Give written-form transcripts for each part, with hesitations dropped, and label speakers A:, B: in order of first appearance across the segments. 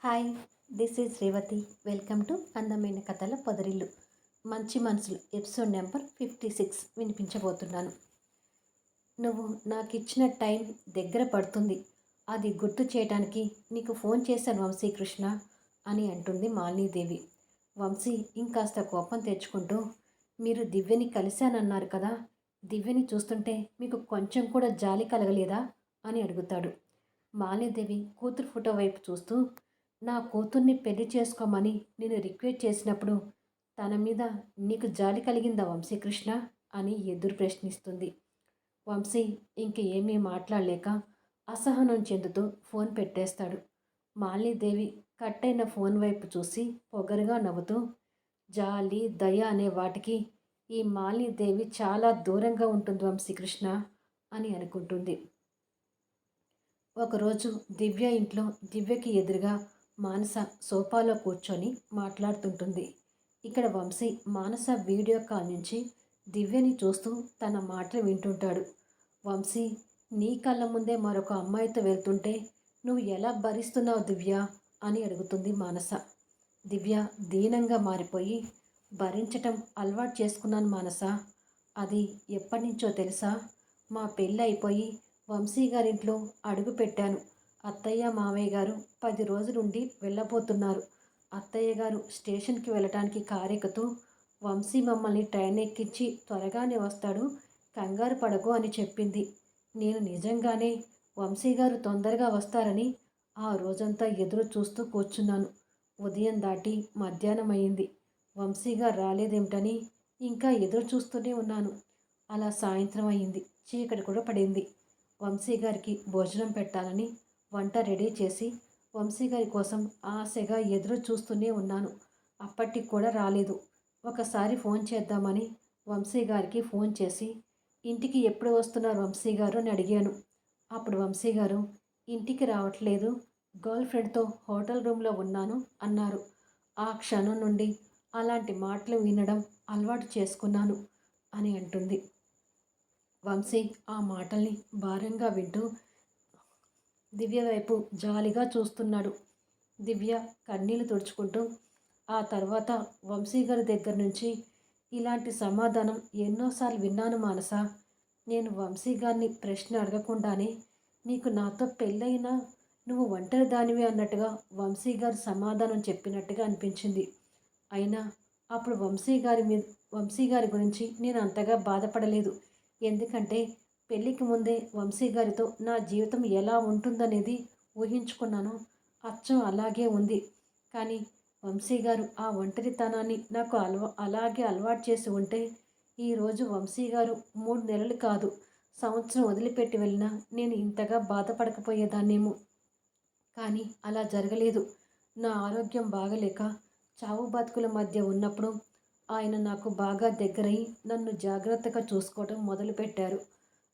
A: Hi, this is Revathi. Welcome to అందమైన కథల పొదరిల్లు. మంచి మనసులు ఎపిసోడ్ నెంబర్ 56 వినిపించబోతున్నాను. నువ్వు నాకు ఇచ్చిన టైం దగ్గర పడుతుంది. అది గుర్తు చేయడానికి నీకు ఫోన్ చేశాను వంశీకృష్ణ అని అంటుంది మాలినీదేవి. వంశీ ఇంకాస్త కోపం తెచ్చుకుంటూ, మీరు దివ్యని కలిశానన్నారు కదా, దివ్యని చూస్తుంటే మీకు కొంచెం కూడా జాలి కలగలేదా అని అడుగుతాడు. మాలినీదేవి కూతురు ఫోటో వైపు చూస్తూ, నా కూతుర్ని పెళ్లి చేసుకోమని నేను రిక్వెస్ట్ చేసినప్పుడు తన మీద నీకు జాలి కలిగిందా వంశీకృష్ణ అని ఎదురు ప్రశ్నిస్తుంది. వంశీ ఇంక ఏమీ మాట్లాడలేక అసహనం చెందుతూ ఫోన్ పెట్టేస్తాడు. మాలినీదేవి కట్ అయిన ఫోన్ వైపు చూసి పొగరుగా నవ్వుతూ, జాలి దయ అనే వాటికి ఈ మాలినీదేవి చాలా దూరంగా ఉంటుంది వంశీకృష్ణ అని అనుకుంటుంది. ఒకరోజు దివ్య ఇంట్లో దివ్యకి ఎదురుగా మానస సోఫాలో కూర్చొని మాట్లాడుతుంటుంది. ఇక్కడ వంశీ మానస వీడియో కాల్ నుంచి దివ్యని చూస్తూ తన మాటలు వింటుంటాడు. వంశీ, నీ కళ్ళ ముందే మరొక అమ్మాయితో వెళ్తుంటే నువ్వు ఎలా భరిస్తున్నావు దివ్య అని అడుగుతుంది మానస. దివ్య దీనంగా మారిపోయి, భరించటం అలవాటు చేసుకున్నాను మానస. అది ఎప్పటి నుంచో తెలుసా? మా పెళ్ళి అయిపోయి వంశీ గారింట్లో అడుగు పెట్టాను. అత్తయ్య మావయ్య గారు 10 రోజులుండి వెళ్ళబోతున్నారు. అత్తయ్య గారు స్టేషన్కి వెళ్ళటానికి కారెక్కుతూ, వంశీ మమ్మల్ని ట్రైన్ ఎక్కించి త్వరగానే వస్తాడు, కంగారు పడకు అని చెప్పింది. నేను నిజంగానే వంశీ గారు తొందరగా వస్తారని ఆ రోజంతా ఎదురు చూస్తూ కూర్చున్నాను. ఉదయం దాటి మధ్యాహ్నం అయింది. వంశీ గారు రాలేదేమిటని ఇంకా ఎదురు చూస్తూనే ఉన్నాను. అలా సాయంత్రం అయింది. చీకటి కూడా పడింది. వంశీ గారికి భోజనం పెట్టాలని వంట రెడీ చేసి వంశీ గారి కోసం ఆశగా ఎదురు చూస్తూనే ఉన్నాను. అప్పటికి కూడా రాలేదు. ఒకసారి ఫోన్ చేద్దామని వంశీ గారికి ఫోన్ చేసి, ఇంటికి ఎప్పుడు వస్తున్నారు వంశీ గారు అని అడిగాను. అప్పుడు వంశీ గారు, ఇంటికి రావట్లేదు, గర్ల్ ఫ్రెండ్తో హోటల్ రూమ్లో ఉన్నాను అన్నారు. ఆ క్షణం నుండి అలాంటి మాటలు వినడం అలవాటు చేసుకున్నాను అని అంటుంది. వంశీ ఆ మాటల్ని భారంగా వింటూ దివ్య వైపు జాలిగా చూస్తున్నాడు. దివ్య కన్నీళ్లు తుడుచుకుంటూ, ఆ తర్వాత వంశీ గారి దగ్గర నుంచి ఇలాంటి సమాధానం ఎన్నోసార్లు విన్నాను మానస. నేను వంశీ గారిని ప్రశ్న అడగకుండానే నీకు నాతో పెళ్ళైనా నువ్వు ఒంటరి దానివి అన్నట్టుగా వంశీ గారి సమాధానం చెప్పినట్టుగా అనిపించింది. అయినా అప్పుడు వంశీ గారి గురించి నేను అంతగా బాధపడలేదు. ఎందుకంటే పెళ్ళికి ముందే వంశీ గారితో నా జీవితం ఎలా ఉంటుందనేది ఊహించుకున్నాను. అచ్చం అలాగే ఉంది. కానీ వంశీ గారు ఆ ఒంటరితనాన్ని నాకు అలాగే అలవాటు చేసి ఉంటే ఈరోజు వంశీ గారు 3 నెలలు కాదు, సంవత్సరం వదిలిపెట్టి వెళ్ళినా నేను ఇంతగా బాధపడకపోయేదాన్నేమో. కానీ అలా జరగలేదు. నా ఆరోగ్యం బాగలేక చావు బతుకుల మధ్య ఉన్నప్పుడు ఆయన నాకు బాగా దగ్గరై నన్ను జాగ్రత్తగా చూసుకోవడం మొదలుపెట్టారు.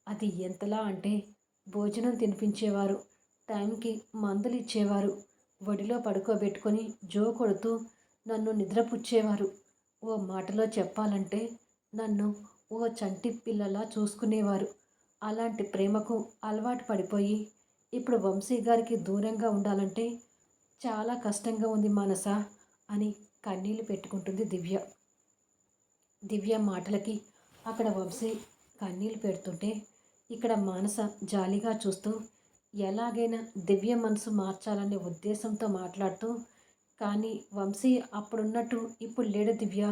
A: అది ఎంతలా అంటే, భోజనం తినిపించేవారు, టైంకి మందులు ఇచ్చేవారు, ఒడిలో పడుకోబెట్టుకొని జో కొడుతూ నన్ను నిద్రపుచ్చేవారు. ఓ మాటలో చెప్పాలంటే నన్ను ఓ చంటి పిల్లలా చూసుకునేవారు. అలాంటి ప్రేమకు అలవాటు పడిపోయి ఇప్పుడు వంశీ గారికి దూరంగా ఉండాలంటే చాలా కష్టంగా ఉంది మానస అని కన్నీళ్లు పెట్టుకుంటుంది దివ్య. దివ్య మాటలకి అక్కడ వంశీ కన్నీళ్లు పెడుతుంటే ఇక్కడ మానస జాలిగా చూస్తూ, ఎలాగైనా దివ్య మనసు మార్చాలనే ఉద్దేశంతో మాట్లాడుతూ, కానీ వంశీ అప్పుడున్నట్టు ఇప్పుడు లేడు దివ్య.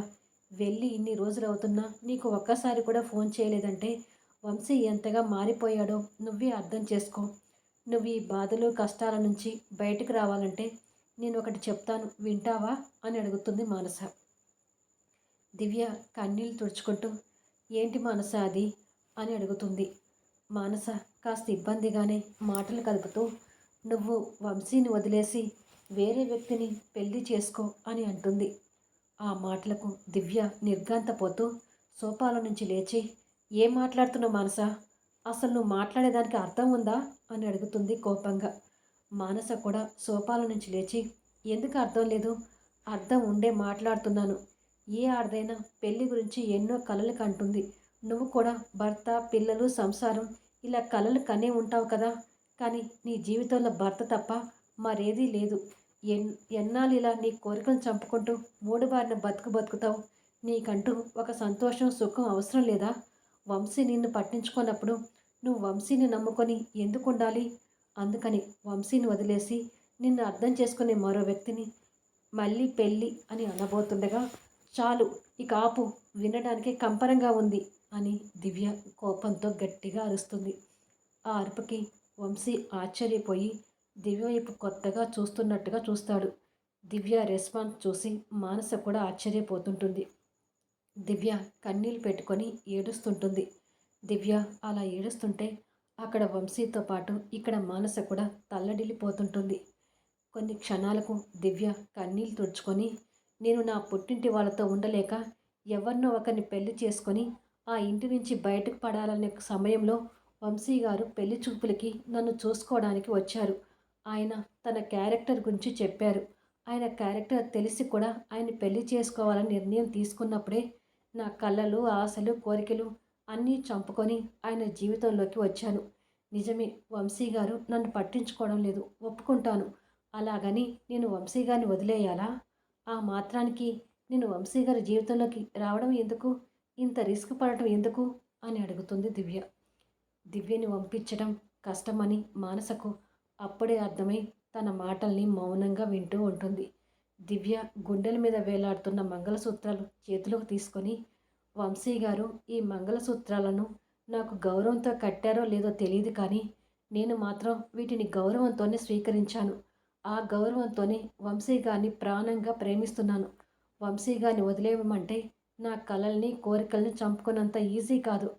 A: వెళ్ళి ఇన్ని రోజులు అవుతున్నా నీకు ఒక్కసారి కూడా ఫోన్ చేయలేదంటే వంశీ ఎంతగా మారిపోయాడో నువ్వే అర్థం చేసుకో. నువ్వు ఈ బాధలు కష్టాల నుంచి బయటకు రావాలంటే నేను ఒకటి చెప్తాను, వింటావా అని అడుగుతుంది మానస. దివ్య కన్నీళ్ళు తుడుచుకుంటూ, ఏంటి మానస అది అని అడుగుతుంది. మానస కాస్త ఇబ్బందిగానే మాటలు కలుపుతూ, నువ్వు వంశీని వదిలేసి వేరే వ్యక్తిని పెళ్లి చేసుకో అని అంటుంది. ఆ మాటలకు దివ్య నిర్ఘాంతపోతూ సోఫాలో నుంచి లేచి, ఏం మాట్లాడుతున్నావు మానస? అసలు నువ్వు మాట్లాడేదానికి అర్థం ఉందా అని అడుగుతుంది కోపంగా. మానస కూడా సోఫాల నుంచి లేచి, ఎందుకు అర్థం లేదు? అర్థం ఉండే మాట్లాడుతున్నాను. ఏ ఆడదైనా పెళ్లి గురించి ఎన్నో కలలు కంటుంది. నువ్వు కూడా భర్త, పిల్లలు, సంసారం ఇలా కలలు కనే ఉంటావు కదా. కానీ నీ జీవితంలో భర్త తప్ప మరేదీ లేదు. ఎన్ ఎన్నాళ్ళు ఇలా నీ కోరికలను చంపుకుంటూ మూడు బారిన బతుకుతావు? నీకంటూ ఒక సంతోషం, సుఖం అవసరం లేదా? వంశీ నిన్ను పట్టించుకున్నప్పుడు నువ్వు వంశీని నమ్ముకొని ఎందుకుండాలి? అందుకని వంశీని వదిలేసి నిన్ను అర్థం చేసుకునే మరో వ్యక్తిని మళ్ళీ పెళ్ళి అని అనబోతుండగా, చాలు ఇక ఆపు, వినడానికి కంపరంగా ఉంది అని దివ్య కోపంతో గట్టిగా అరుస్తుంది. ఆ అరుపుకి వంశీ ఆశ్చర్యపోయి దివ్య వైపు కొత్తగా చూస్తున్నట్టుగా చూస్తాడు. దివ్య రెస్పాన్స్ చూసి మానస కూడా ఆశ్చర్యపోతుంటుంది. దివ్య కన్నీళ్ళు పెట్టుకొని ఏడుస్తుంటుంది. దివ్య అలా ఏడుస్తుంటే అక్కడ వంశీతో పాటు ఇక్కడ మానస కూడా తల్లడిల్లిపోతుంటుంది. కొన్ని క్షణాలకు దివ్య కన్నీళ్ళు తుడుచుకొని, నేను నా పుట్టింటి వాళ్ళతో ఉండలేక ఎవరినో ఒకరిని పెళ్లి చేసుకొని ఆ ఇంటి నుంచి బయటకు పడాలనే సమయంలో వంశీ గారు పెళ్లి చూపులకి నన్ను చూసుకోవడానికి వచ్చారు. ఆయన తన క్యారెక్టర్ గురించి చెప్పారు. ఆయన క్యారెక్టర్ తెలిసి కూడా ఆయన పెళ్లి చేసుకోవాలని నిర్ణయం తీసుకున్నప్పుడే నా కలలు, ఆశలు, కోరికలు అన్నీ చంపుకొని ఆయన జీవితంలోకి వచ్చాను. నిజమే, వంశీ గారు నన్ను పట్టించుకోవడం లేదు, ఒప్పుకుంటాను. అలాగని నేను వంశీ గారిని వదిలేయాలా? ఆ మాత్రానికి నేను వంశీ గారి జీవితంలోకి రావడం ఎందుకు? ఇంత రిస్క్ పడటం ఎందుకు? అని అడుగుతుంది దివ్య. దివ్యని పంపించడం కష్టమని మానసకు అప్పుడే అర్థమై తన మాటల్ని మౌనంగా వింటూ ఉంటుంది. దివ్య గుండెల మీద వేలాడుతున్న మంగళసూత్రాలు చేతిలోకి తీసుకొని, వంశీ గారు ఈ మంగళసూత్రాలను నాకు గౌరవంతో కట్టారో లేదో తెలియదు కానీ నేను మాత్రం వీటిని గౌరవంతోనే స్వీకరించాను. ఆ గౌరవంతోనే వంశీ గారిని ప్రాణంగా ప్రేమిస్తున్నాను. వంశీ గారిని వదిలేయమంటే నా కలల్ని, కోరికల్ని చంపుకున్నంత ఈజీ కాదు.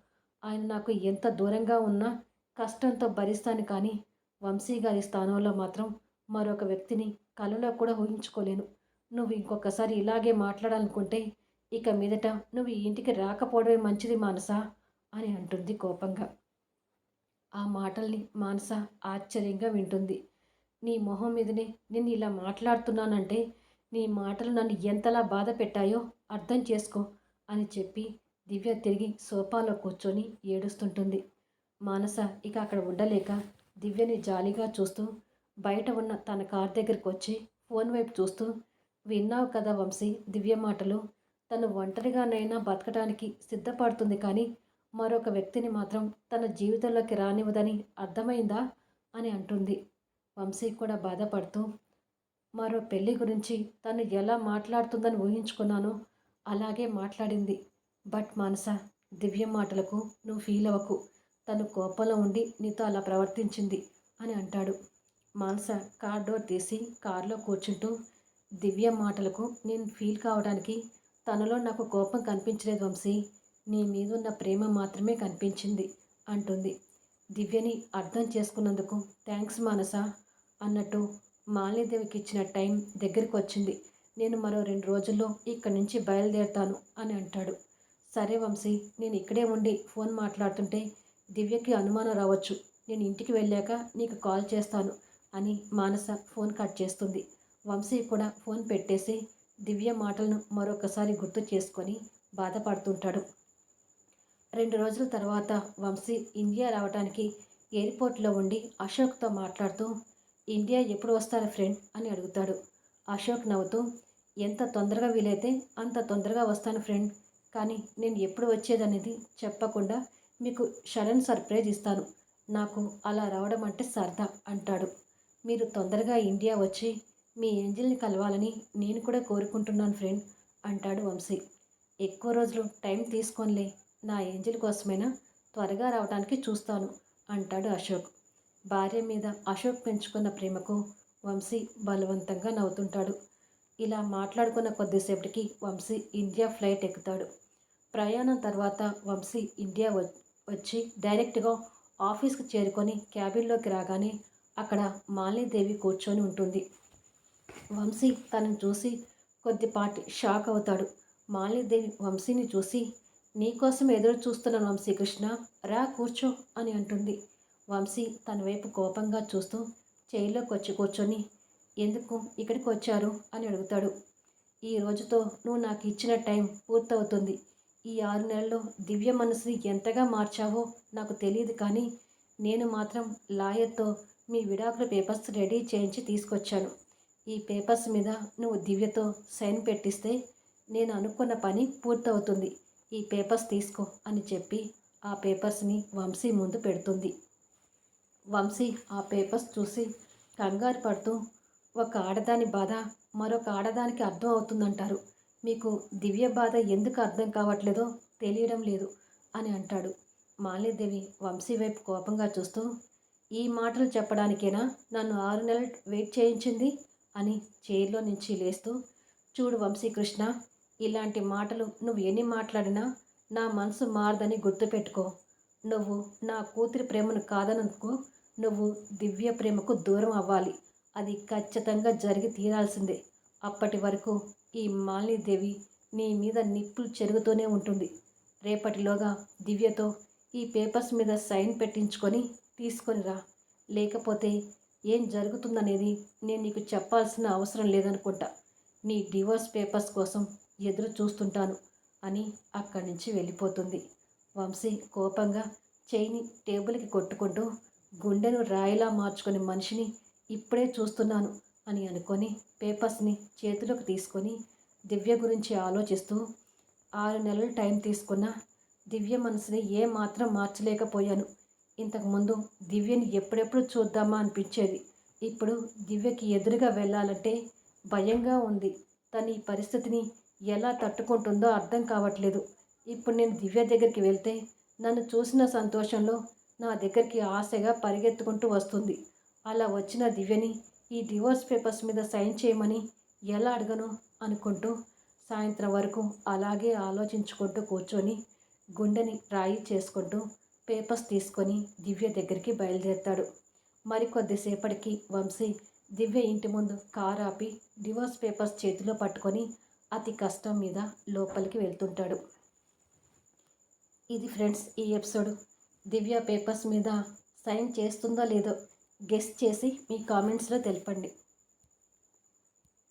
A: ఆయన నాకు ఎంత దూరంగా ఉన్నా కష్టంతో భరిస్తాను కానీ వంశీ గారి స్థానంలో మాత్రం మరొక వ్యక్తిని కలలో కూడా ఊహించుకోలేను. నువ్వు ఇంకొకసారి ఇలాగే మాట్లాడాలనుకుంటే ఇక మీదట నువ్వు ఈ ఇంటికి రాకపోవడమే మంచిది మానసా అని అంటుంది కోపంగా. ఆ మాటల్ని మానస ఆశ్చర్యంగా వింటుంది. నీ మొహం మీదనే నేను ఇలా మాట్లాడుతున్నానంటే నీ మాటలు నన్ను ఎంతలా బాధ పెట్టాయో అర్థం చేసుకో అని చెప్పి దివ్య తిరిగి సోఫాలో కూర్చొని ఏడుస్తుంటుంది. మానస ఇక అక్కడ ఉండలేక దివ్యని జాలిగా చూస్తూ బయట ఉన్న తన కార్ దగ్గరికి వచ్చి ఫోన్ వైపు చూస్తూ, విన్నావు కదా వంశీ దివ్య మాటలు, తను ఒంటరిగానైనా బతకడానికి సిద్ధపడుతుంది కానీ మరొక వ్యక్తిని మాత్రం తన జీవితంలోకి రానివ్వదని అర్థమైందా అని అంటుంది. వంశీ కూడా బాధపడుతూ, మరో పెళ్లి గురించి తను ఎలా మాట్లాడుతుందని ఊహించుకున్నానో అలాగే మాట్లాడింది. బట్ మానస, దివ్య మాటలకు నువ్వు ఫీల్ అవ్వకు. తను కోపంలో ఉండి నీతో అలా ప్రవర్తించింది అని అంటాడు. మానస కార్ డోర్ తీసి కారులో కూర్చుంటూ, దివ్య మాటలకు నేను ఫీల్ కావడానికి తనలో నాకు కోపం కనిపించలేదు వంశీ, నీ మీదున్న ప్రేమ మాత్రమే కనిపించింది అంటుంది. దివ్యని అర్థం చేసుకున్నందుకు థ్యాంక్స్ మానస అన్నట్టు మాలినీదేవికి ఇచ్చిన టైం దగ్గరికి వచ్చింది. నేను మరో 2 రోజుల్లో ఇక్కడి నుంచి బయలుదేరుతాను అని అంటాడు. సరే వంశీ, నేను ఇక్కడే ఉండి ఫోన్ మాట్లాడుతుంటే దివ్యకి అనుమానం రావచ్చు. నేను ఇంటికి వెళ్ళాక నీకు కాల్ చేస్తాను అని మానస ఫోన్ కట్ చేస్తుంది. వంశీ కూడా ఫోన్ పెట్టేసి దివ్య మాటలను మరొకసారి గుర్తు చేసుకొని బాధపడుతుంటాడు. 2 రోజుల తర్వాత వంశీ ఇండియా రావడానికి ఎయిర్పోర్ట్లో ఉండి అశోక్తో మాట్లాడుతూ, ఇండియా ఎప్పుడు వస్తారు ఫ్రెండ్ అని అడుగుతాడు. అశోక్ నవ్వుతూ, ఎంత తొందరగా వీలైతే అంత తొందరగా వస్తాను ఫ్రెండ్, కానీ నేను ఎప్పుడు వచ్చేదనేది చెప్పకుండా మీకు సడన్ సర్ప్రైజ్ ఇస్తాను. నాకు అలా రావడం అంటే సరదా అంటాడు. మీరు తొందరగా ఇండియా వచ్చి మీ ఏంజిల్ని కలవాలని నేను కూడా కోరుకుంటున్నాను ఫ్రెండ్ అంటాడు వంశీ. ఎక్కువ రోజులు టైం తీసుకోనిలే, నా ఏంజిల్ కోసమైనా త్వరగా రావడానికి చూస్తాను అంటాడు అశోక్. భార్య మీద అశోక్ పెంచుకున్న ప్రేమకు వంశీ బలవంతంగా నవ్వుతుంటాడు. ఇలా మాట్లాడుకున్న కొద్దిసేపటికి వంశీ ఇండియా ఫ్లైట్ ఎక్కుతాడు. ప్రయాణం తర్వాత వంశీ ఇండియా వచ్చి డైరెక్ట్గా ఆఫీస్కి చేరుకొని క్యాబిన్లోకి రాగానే అక్కడ మాలినీదేవి కూర్చొని ఉంటుంది. వంశీ తనను చూసి కొద్దిపాటి షాక్ అవుతాడు. మాలినీదేవి వంశీని చూసి, నీకోసం ఎదురు చూస్తున్నాను వంశీకృష్ణ, రా కూర్చో అని అంటుంది. వంశీ తన వైపు కోపంగా చూస్తూ చైర్లోకి వచ్చి కూర్చొని, ఎందుకు ఇక్కడికి వచ్చారు అని అడుగుతాడు. ఈ రోజుతో నువ్వు నాకు ఇచ్చిన టైం పూర్తవుతుంది. ఈ 6 నెలల్లో దివ్య మనసుని ఎంతగా మార్చావో నాకు తెలియదు కానీ నేను మాత్రం లాయర్తో మీ విడాకుల పేపర్స్ రెడీ చేయించి తీసుకొచ్చాను. ఈ పేపర్స్ మీద నువ్వు దివ్యతో సైన్ పెట్టిస్తే నేను అనుకున్న పని పూర్తవుతుంది. ఈ పేపర్స్ తీసుకో అని చెప్పి ఆ పేపర్స్ని వంశీ ముందు పెడుతుంది. వంశీ ఆ పేపర్స్ చూసి కంగారు పడుతూ, ఒక ఆడదాని బాధ మరొక ఆడదానికి అర్థం అవుతుందంటారు. మీకు దివ్య బాధ ఎందుకు అర్థం కావట్లేదో తెలియడం లేదు అని అంటాడు. మాలినీదేవి వంశీ వైపు కోపంగా చూస్తూ, ఈ మాటలు చెప్పడానికేనా నన్ను 6 నెలలు వెయిట్ చేయించింది అని చైర్లో నుంచి లేస్తూ, చూడు వంశీకృష్ణ, ఇలాంటి మాటలు నువ్వు ఎన్ని మాట్లాడినా నా మనసు మారదని గుర్తుపెట్టుకో. నువ్వు నా కూతురి ప్రేమను కాదనుకో, నువ్వు దివ్య ప్రేమకు దూరం అవ్వాలి. అది ఖచ్చితంగా జరిగి తీరాల్సిందే. అప్పటి వరకు ఈ మాలినీదేవి నీ మీద నిప్పులు చెరుగుతూనే ఉంటుంది. రేపటిలోగా దివ్యతో ఈ పేపర్స్ మీద సైన్ పెట్టించుకొని తీసుకొని రా. లేకపోతే ఏం జరుగుతుందనేది నేను నీకు చెప్పాల్సిన అవసరం లేదనుకుంటా. నీ డివోర్స్ పేపర్స్ కోసం ఎదురు చూస్తుంటాను అని అక్కడి నుంచి వెళ్ళిపోతుంది. వంశీ కోపంగా చెయ్యిని టేబుల్కి కొట్టుకుంటూ, గుండెను రాయిలా మార్చుకునే మనిషిని ఇప్పుడే చూస్తున్నాను అని అనుకొని పేపర్స్ని చేతిలోకి తీసుకొని దివ్య గురించి ఆలోచిస్తూ, 6 నెలలు టైం తీసుకున్న దివ్య మనసుని ఏమాత్రం మార్చలేకపోయాను. ఇంతకుముందు దివ్యని ఎప్పుడెప్పుడు చూద్దామా అనిపించేది. ఇప్పుడు దివ్యకి ఎదురుగా వెళ్ళాలంటే భయంగా ఉంది. తను ఈ పరిస్థితిని ఎలా తట్టుకుంటుందో అర్థం కావట్లేదు. ఇప్పుడు నేను దివ్య దగ్గరికి వెళ్తే నన్ను చూసిన సంతోషంలో నా దగ్గరికి ఆశగా పరిగెత్తుకుంటూ వస్తుంది. అలా వచ్చిన దివ్యని ఈ డివోర్స్ పేపర్స్ మీద సైన్ చేయమని ఎలా అడగను అనుకుంటూ సాయంత్రం వరకు అలాగే ఆలోచించుకుంటూ కూర్చొని గుండెని రాయి చేసుకుంటూ పేపర్స్ తీసుకొని దివ్య దగ్గరికి బయలుదేరుతాడు. మరికొద్దిసేపటికి వంశీ దివ్య ఇంటి ముందు కారు ఆపి డివోర్స్ పేపర్స్ చేతిలో పట్టుకొని అతి కష్టం మీద లోపలికి వెళ్తుంటాడు. ఇది ఫ్రెండ్స్ ఈ ఎపిసోడ్. దివ్య పేపర్స్ మీద సైన్ చేస్తుందో లేదో గెస్ చేసి మీ కామెంట్స్లో తెలపండి.